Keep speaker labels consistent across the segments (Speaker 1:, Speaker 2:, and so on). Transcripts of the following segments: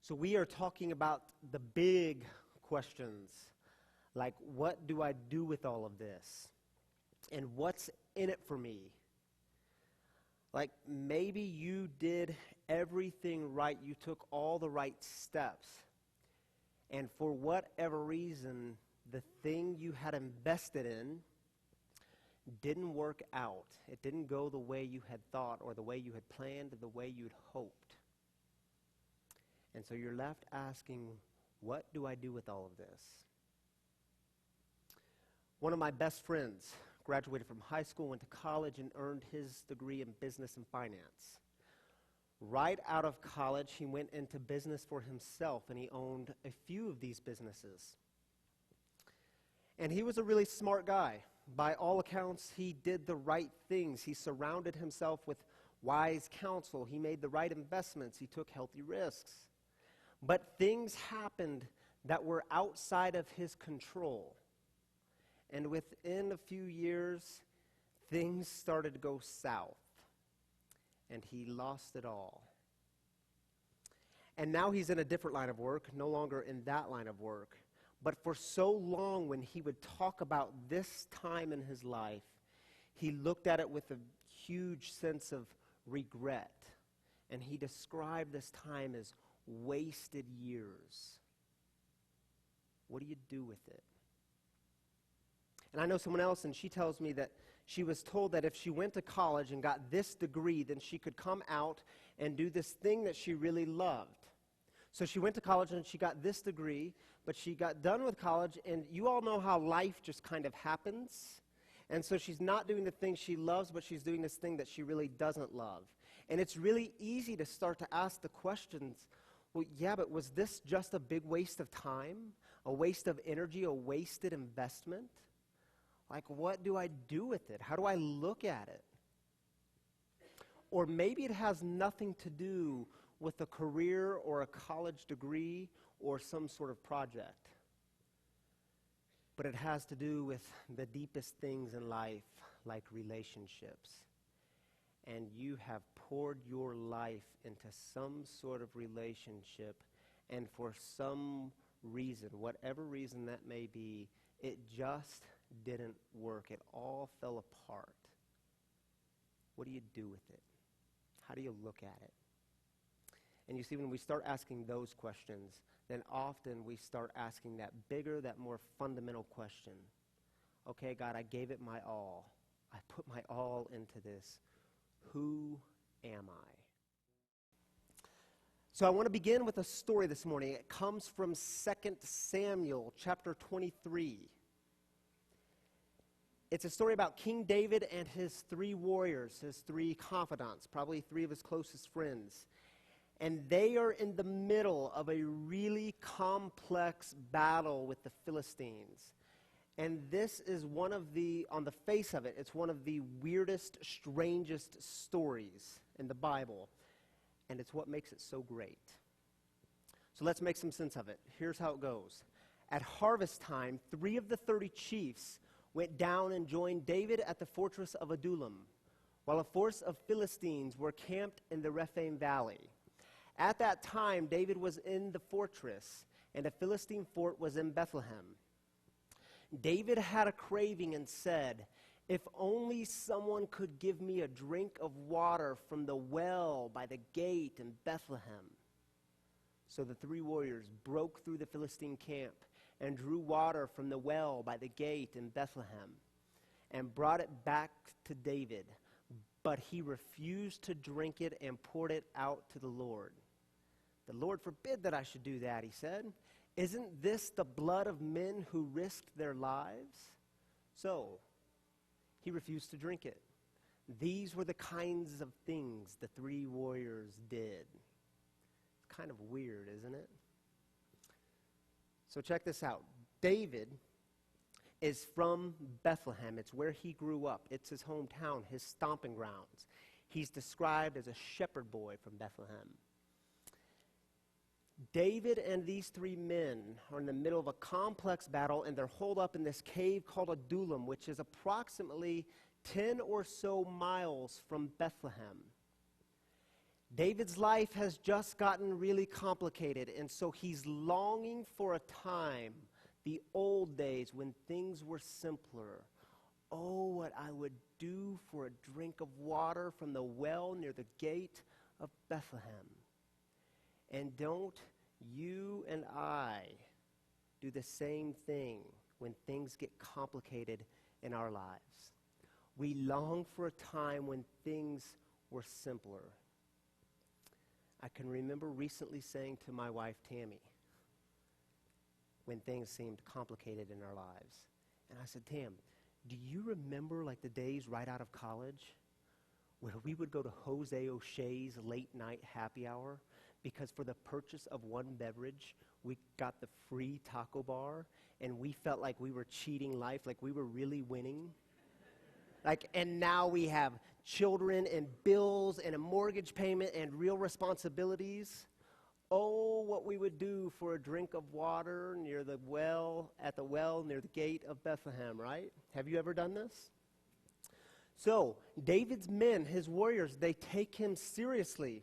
Speaker 1: So we are talking about the big questions, like what do I do with all of this? And what's in it for me? Like maybe you did everything right, you took all the right steps, and for whatever reason, the thing you had invested in didn't work out. It didn't go the way you had thought or the way you had planned or the way you'd hoped. And so you're left asking, what do I do with all of this? One of my best friends graduated from high school, went to college, and earned his degree in business and finance. Right out of college, he went into business for himself, and he owned a few of these businesses. And he was a really smart guy. By all accounts, he did the right things. He surrounded himself with wise counsel. He made the right investments. He took healthy risks. But things happened that were outside of his control. And within a few years, things started to go south. And he lost it all. And now he's in a different line of work, no longer in that line of work. But for so long, when he would talk about this time in his life, he looked at it with a huge sense of regret. And he described this time as wasted years. What do you do with it? And I know someone else, and she tells me that she was told that if she went to college and got this degree, then she could come out and do this thing that she really loved. So she went to college and she got this degree, but she got done with college, and you all know how life just kind of happens. And so she's not doing the thing she loves, but she's doing this thing that she really doesn't love. And it's really easy to start to ask the questions, well, yeah, but was this just a big waste of time, a waste of energy, a wasted investment? Like, what do I do with it? How do I look at it? Or maybe it has nothing to do with a career or a college degree or some sort of project. But it has to do with the deepest things in life, like relationships. And you have poured your life into some sort of relationship, and for some reason, whatever reason that may be, it just didn't work. It all fell apart. What do you do with it? How do you look at it? And you see, when we start asking those questions, then often we start asking that bigger, that more fundamental question. Okay, God, I gave it my all. I put my all into this. Who am I? So I want to begin with a story this morning. It comes from 2 Samuel chapter 23. It's a story about King David and his 3 warriors, his 3 confidants, probably 3 of his closest friends. And they are in the middle of a really complex battle with the Philistines. And this is one of the, on the face of it, it's one of the weirdest, strangest stories in the Bible. And it's what makes it so great. So let's make some sense of it. Here's how it goes. At harvest time, 3 of the 30 chiefs went down and joined David at the fortress of Adullam, while a force of Philistines were camped in the Rephaim valley. At that time, David was in the fortress, and a Philistine fort was in Bethlehem. David had a craving and said, "If only someone could give me a drink of water from the well by the gate in Bethlehem." So the 3 warriors broke through the Philistine camp and drew water from the well by the gate in Bethlehem and brought it back to David. But he refused to drink it and poured it out to the Lord. "The Lord forbid that I should do that," he said. "Isn't this the blood of men who risked their lives?" So he refused to drink it. These were the kinds of things the 3 warriors did. It's kind of weird, isn't it? So check this out. David is from Bethlehem. It's where he grew up. It's his hometown, his stomping grounds. He's described as a shepherd boy from Bethlehem. David and these 3 men are in the middle of a complex battle, and they're holed up in this cave called Adullam, which is approximately 10 or so miles from Bethlehem. David's life has just gotten really complicated, and so he's longing for a time, the old days when things were simpler. Oh, what I would do for a drink of water from the well near the gate of Bethlehem. And don't you and I do the same thing when things get complicated in our lives? We long for a time when things were simpler. I can remember recently saying to my wife, Tammy, when things seemed complicated in our lives, and I said, Tam, do you remember like the days right out of college where we would go to Jose O'Shea's late night happy hour because for the purchase of one beverage, we got the free taco bar, and we felt like we were cheating life, like we were really winning? And now we have children and bills and a mortgage payment and real responsibilities. Oh, what we would do for a drink of water near the well, at the well near the gate of Bethlehem, right? Have you ever done this? So, David's men, his warriors, they take him seriously,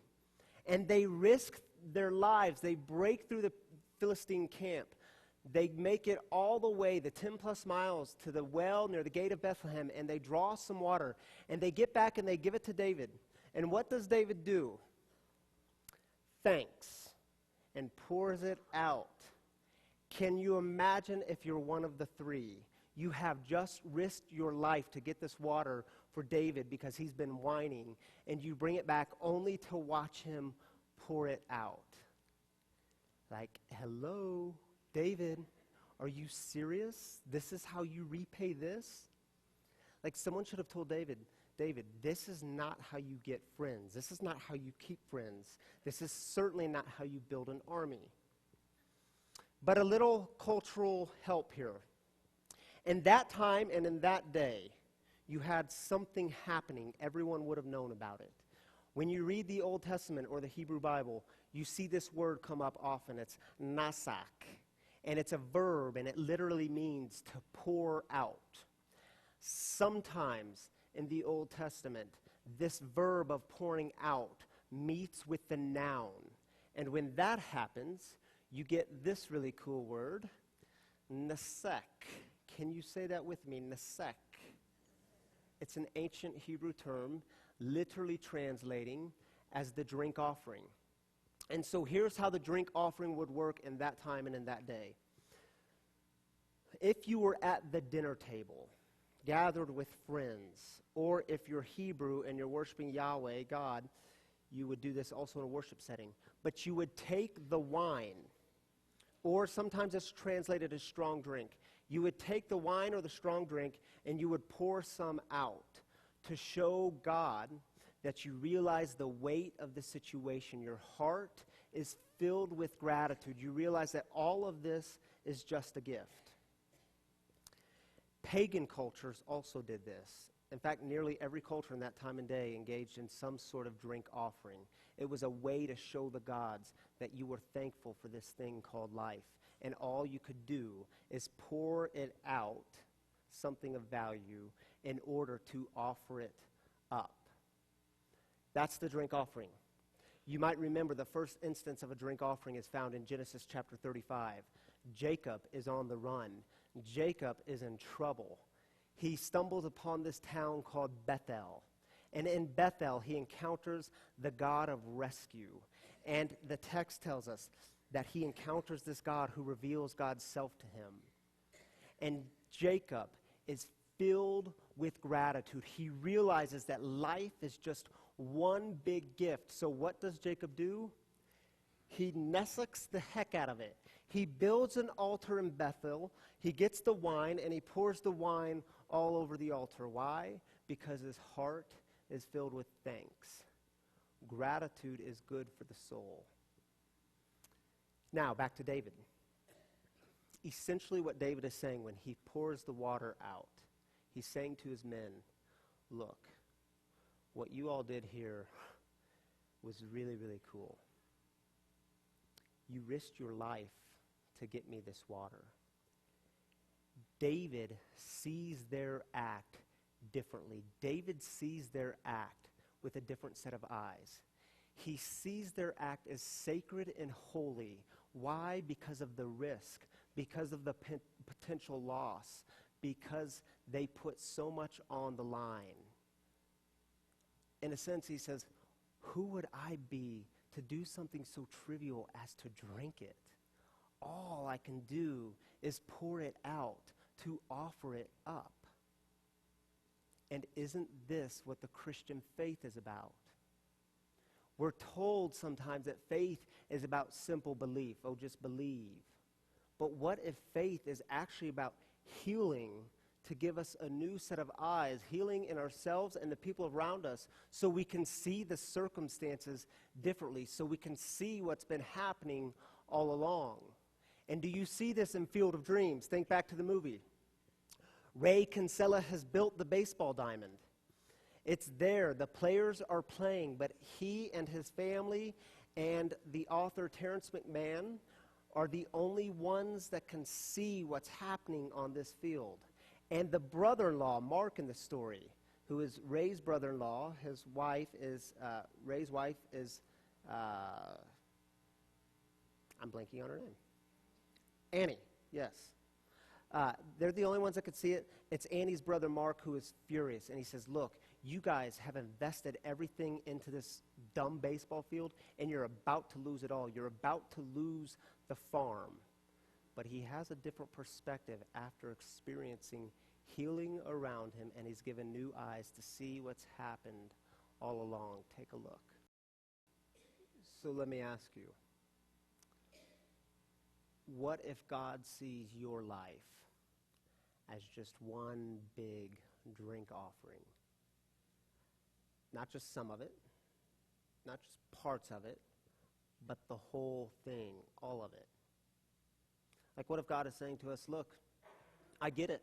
Speaker 1: and they risk their lives. They break through the Philistine camp. They make it all the way, the 10 plus miles, to the well near the gate of Bethlehem, and they draw some water. And they get back and they give it to David. And what does David do? Thanks, and pours it out. Can you imagine if you're one of the three? You have just risked your life to get this water for David because he's been whining, and you bring it back only to watch him pour it out. Like, hello, David, are you serious? This is how you repay this? Like, someone should have told David, this is not how you get friends. This is not how you keep friends. This is certainly not how you build an army. But a little cultural help here. In that time and in that day, you had something happening. Everyone would have known about it. When you read the Old Testament or the Hebrew Bible, you see this word come up often. It's nasak. And it's a verb, and it literally means to pour out. Sometimes in the Old Testament, this verb of pouring out meets with the noun. And when that happens, you get this really cool word, nasek. Can you say that with me? Nasek. It's an ancient Hebrew term, literally translating as the drink offering. And so here's how the drink offering would work in that time and in that day. If you were at the dinner table, gathered with friends, or if you're Hebrew and you're worshiping Yahweh, God, you would do this also in a worship setting. But you would take the wine, or sometimes it's translated as strong drink. You would take the wine or the strong drink and you would pour some out to show God that you realize the weight of the situation. Your heart is filled with gratitude. You realize that all of this is just a gift. Pagan cultures also did this. In fact, nearly every culture in that time and day engaged in some sort of drink offering. It was a way to show the gods that you were thankful for this thing called life. And all you could do is pour it out, something of value, in order to offer it up. That's the drink offering. You might remember the first instance of a drink offering is found in Genesis chapter 35. Jacob is on the run. Jacob is in trouble. He stumbles upon this town called Bethel. And in Bethel, he encounters the God of rescue. And the text tells us that he encounters this God who reveals God's self to him. And Jacob is filled with gratitude. He realizes that life is just one big gift. So what does Jacob do? He neseks the heck out of it. He builds an altar in Bethel. He gets the wine, and he pours the wine all over the altar. Why? Because his heart is filled with thanks. Gratitude is good for the soul. Now, back to David. Essentially what David is saying when he pours the water out, he's saying to his men, look, what you all did here was really, really cool. You risked your life to get me this water. David sees their act differently. David sees their act with a different set of eyes. He sees their act as sacred and holy. Why? Because of the risk, because of the potential loss, because they put so much on the line. In a sense, he says, who would I be to do something so trivial as to drink it? All I can do is pour it out, to offer it up. And isn't this what the Christian faith is about? We're told sometimes that faith is about simple belief. Oh, just believe. But what if faith is actually about healing, to give us a new set of eyes, healing in ourselves and the people around us, so we can see the circumstances differently, so we can see what's been happening all along? And do you see this in Field of Dreams? Think back to the movie. Ray Kinsella has built the baseball diamond. It's there. The players are playing, but he and his family and the author Terrence McMahon are the only ones that can see what's happening on this field. And the brother-in-law, Mark in the story, who is Ray's brother-in-law, Ray's wife is, I'm blanking on her name. Annie, yes. They're the only ones that could see it. It's Annie's brother, Mark, who is furious. And he says, look, you guys have invested everything into this dumb baseball field, and you're about to lose it all. You're about to lose the farm. But he has a different perspective after experiencing healing around him, and he's given new eyes to see what's happened all along. Take a look. So let me ask you, what if God sees your life as just one big drink offering? Not just some of it, not just parts of it, but the whole thing, all of it. Like, what if God is saying to us, look, I get it.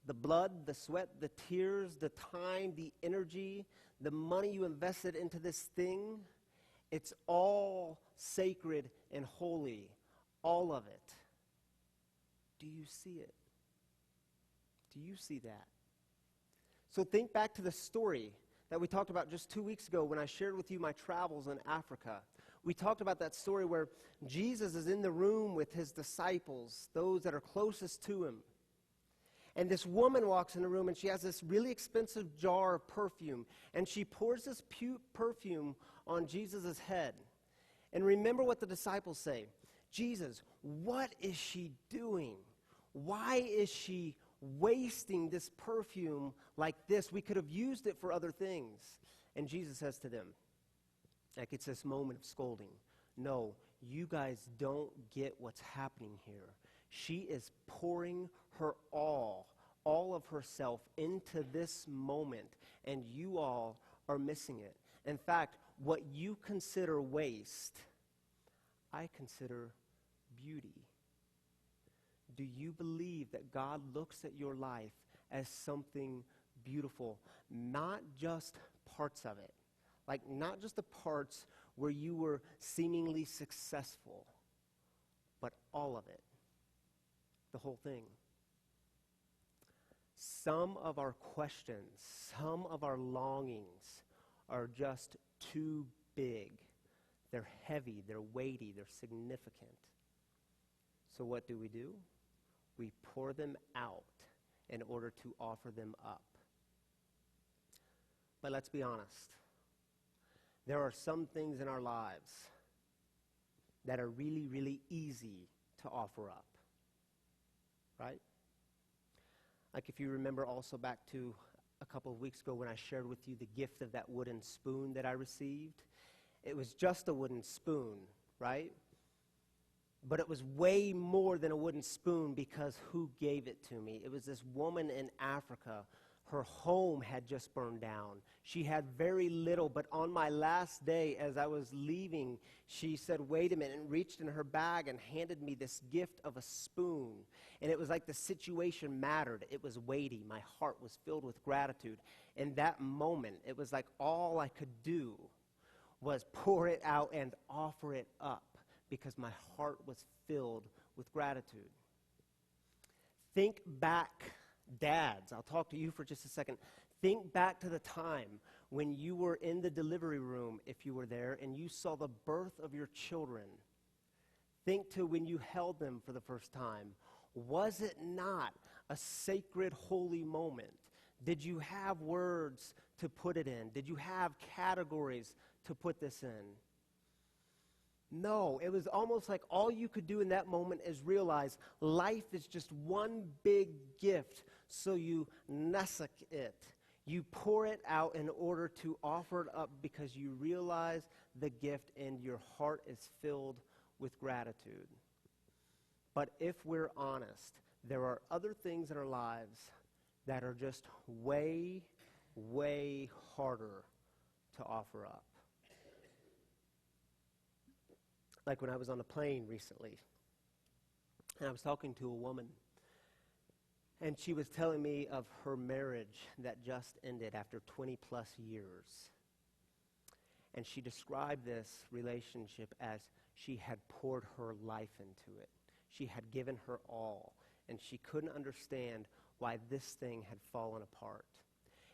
Speaker 1: The blood, the sweat, the tears, the time, the energy, the money you invested into this thing, it's all sacred and holy. All of it. Do you see it? Do you see that? So think back to the story that we talked about just 2 weeks ago when I shared with you my travels in Africa. We talked about that story where Jesus is in the room with his disciples, those that are closest to him. And this woman walks in the room, and she has this really expensive jar of perfume, and she pours this perfume on Jesus' head. And remember what the disciples say. Jesus, what is she doing? Why is she wasting this perfume like this? We could have used it for other things. And Jesus says to them, like it's this moment of scolding, no, you guys don't get what's happening here. She is pouring her all of herself into this moment, and you all are missing it. In fact, what you consider waste, I consider beauty. Do you believe that God looks at your life as something beautiful? Not just parts of it. Like, not just the parts where you were seemingly successful, but all of it. The whole thing. Some of our questions, some of our longings are just too big. They're heavy, they're weighty, they're significant. So what do? We pour them out in order to offer them up. But let's be honest. There are some things in our lives that are really, really easy to offer up. Right? Like if you remember also back to a couple of weeks ago when I shared with you the gift of that wooden spoon that I received. It was just a wooden spoon, right? But it was way more than a wooden spoon because who gave it to me? It was this woman in Africa. Her home had just burned down. She had very little, but on my last day as I was leaving, she said, wait a minute, and reached in her bag and handed me this gift of a spoon. And it was like the situation mattered. It was weighty. My heart was filled with gratitude. In that moment, it was like all I could do was pour it out and offer it up because my heart was filled with gratitude. Think back, dads, I'll talk to you for just a second. Think back to the time when you were in the delivery room, if you were there, and you saw the birth of your children. Think to when you held them for the first time. Was it not a sacred, holy moment? Did you have words to put it in? Did you have categories to put this in? No, it was almost like all you could do in that moment is realize life is just one big gift, so you nusuk it. You pour it out in order to offer it up because you realize the gift and your heart is filled with gratitude. But if we're honest, there are other things in our lives that are just way, way harder to offer up. Like when I was on a plane recently, and I was talking to a woman, and she was telling me of her marriage that just ended after 20 plus years. And she described this relationship as she had poured her life into it. She had given her all, and she couldn't understand why this thing had fallen apart.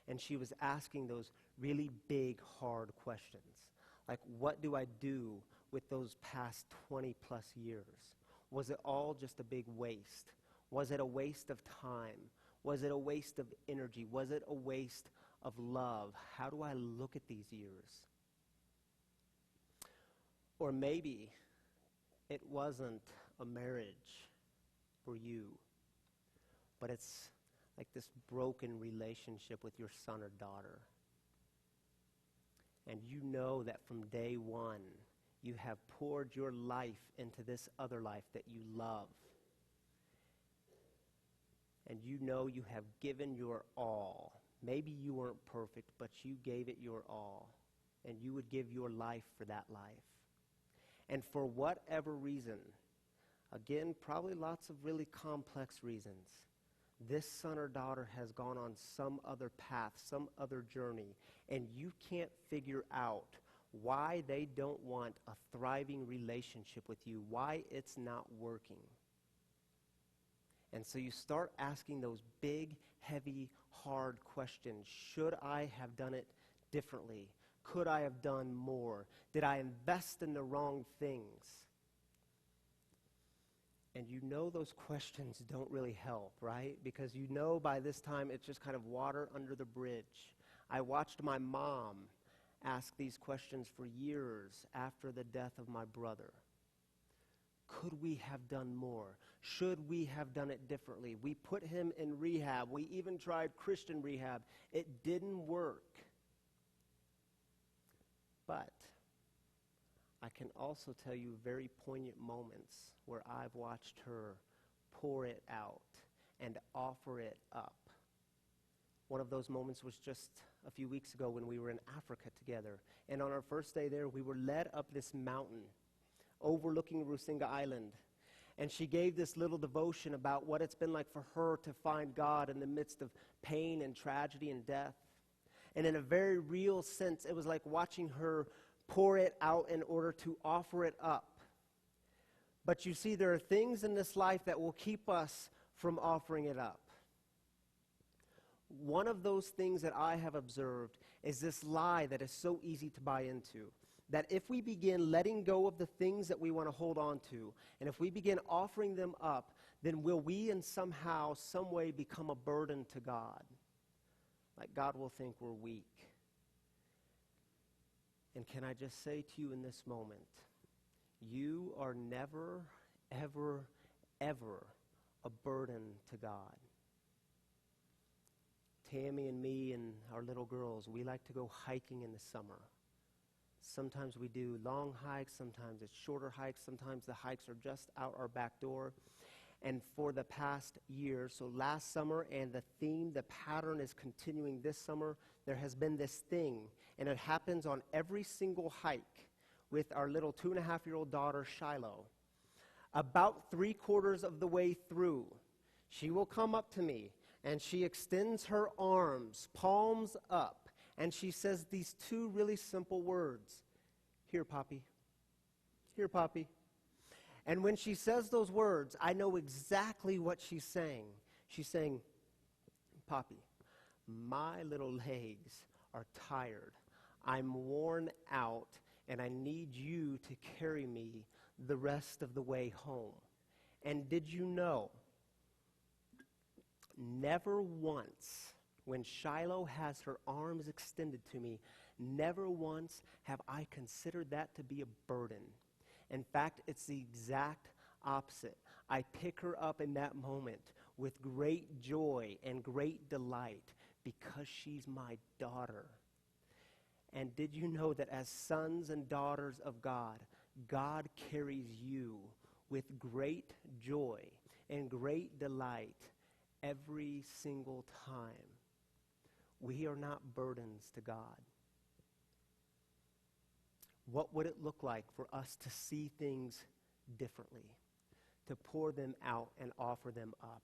Speaker 1: And she was asking those really big, hard questions. Like, what do I do with those past 20 plus years? Was it all just a big waste? Was it a waste of time? Was it a waste of energy? Was it a waste of love? How do I look at these years? Or maybe it wasn't a marriage for you, but it's like this broken relationship with your son or daughter. And you know that from day one, you have poured your life into this other life that you love. And you know you have given your all. Maybe you weren't perfect, but you gave it your all. And you would give your life for that life. And for whatever reason, again, probably lots of really complex reasons, this son or daughter has gone on some other path, some other journey, and you can't figure out why they don't want a thriving relationship with you, why it's not working. And so you start asking those big, heavy, hard questions. Should I have done it differently? Could I have done more? Did I invest in the wrong things? And you know those questions don't really help, right? Because you know by this time it's just kind of water under the bridge. I watched my mom ask these questions for years after the death of my brother. Could we have done more? Should we have done it differently? We put him in rehab. We even tried Christian rehab. It didn't work. But I can also tell you very poignant moments where I've watched her pour it out and offer it up. One of those moments was just a few weeks ago when we were in Africa together. And on our first day there, we were led up this mountain overlooking Rusinga Island. And she gave this little devotion about what it's been like for her to find God in the midst of pain and tragedy and death. And in a very real sense, it was like watching her pour it out in order to offer it up. But you see, there are things in this life that will keep us from offering it up. One of those things that I have observed is this lie that is so easy to buy into, that if we begin letting go of the things that we want to hold on to, and if we begin offering them up, then will we in somehow, some way become a burden to God? Like God will think we're weak. And can I just say to you in this moment, you are never, ever, ever a burden to God. Tammy and me and our little girls, we like to go hiking in the summer. Sometimes we do long hikes, sometimes it's shorter hikes, sometimes the hikes are just out our back door. And for the past year, so last summer, and the theme, the pattern is continuing this summer, there has been this thing, and it happens on every single hike with our little 2.5-year-old daughter, Shiloh. About 3/4 of the way through, she will come up to me, and she extends her arms, palms up, and she says these two really simple words, "Here, Poppy. Here, Poppy." And when she says those words, I know exactly what she's saying. She's saying, "Poppy, my little legs are tired. I'm worn out, and I need you to carry me the rest of the way home. And did you know, never once, when Shiloh has her arms extended to me, never once have I considered that to be a burden. In fact, it's the exact opposite. I pick her up in that moment with great joy and great delight because she's my daughter. And did you know that as sons and daughters of God, God carries you with great joy and great delight every single time? We are not burdens to God. What would it look like for us to see things differently, to pour them out and offer them up?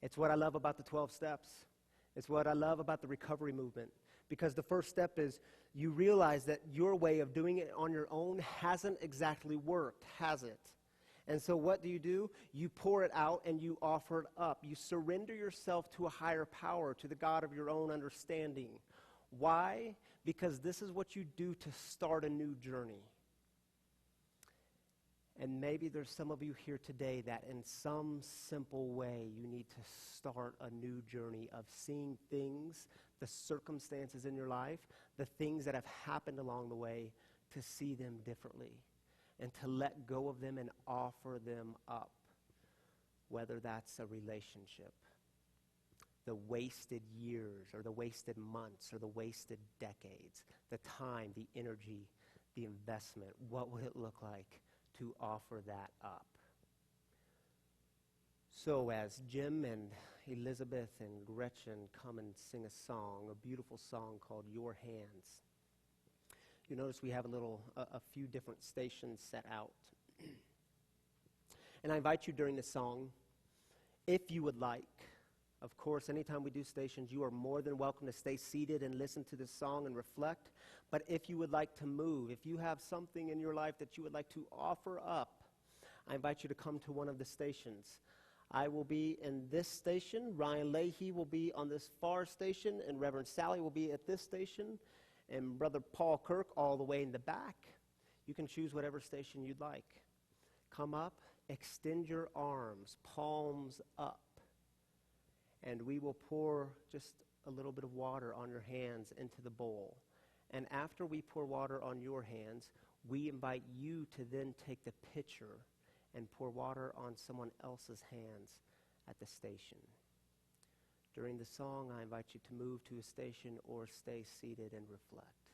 Speaker 1: It's what I love about the 12 steps. It's what I love about the recovery movement. Because the first step is you realize that your way of doing it on your own hasn't exactly worked, has it? And so what do? You pour it out and you offer it up. You surrender yourself to a higher power, to the God of your own understanding. Why? Because this is what you do to start a new journey. And maybe there's some of you here today that in some simple way you need to start a new journey of seeing things, the circumstances in your life, the things that have happened along the way, to see them differently and to let go of them and offer them up. Whether that's a relationship, the wasted years or the wasted months or the wasted decades, the time, the energy, the investment, what would it look like to offer that up? So as Jim and Elizabeth and Gretchen come and sing a song, a beautiful song called Your Hands, you notice we have a few different stations set out. And I invite you during the song, if you would like, of course, anytime we do stations, you are more than welcome to stay seated and listen to this song and reflect. But if you would like to move, if you have something in your life that you would like to offer up, I invite you to come to one of the stations. I will be in this station. Ryan Leahy will be on this far station, and Reverend Sally will be at this station, and Brother Paul Kirk all the way in the back. You can choose whatever station you'd like. Come up, extend your arms, palms up, and we will pour just a little bit of water on your hands into the bowl. And after we pour water on your hands, we invite you to then take the pitcher and pour water on someone else's hands at the station. During the song, I invite you to move to a station or stay seated and reflect.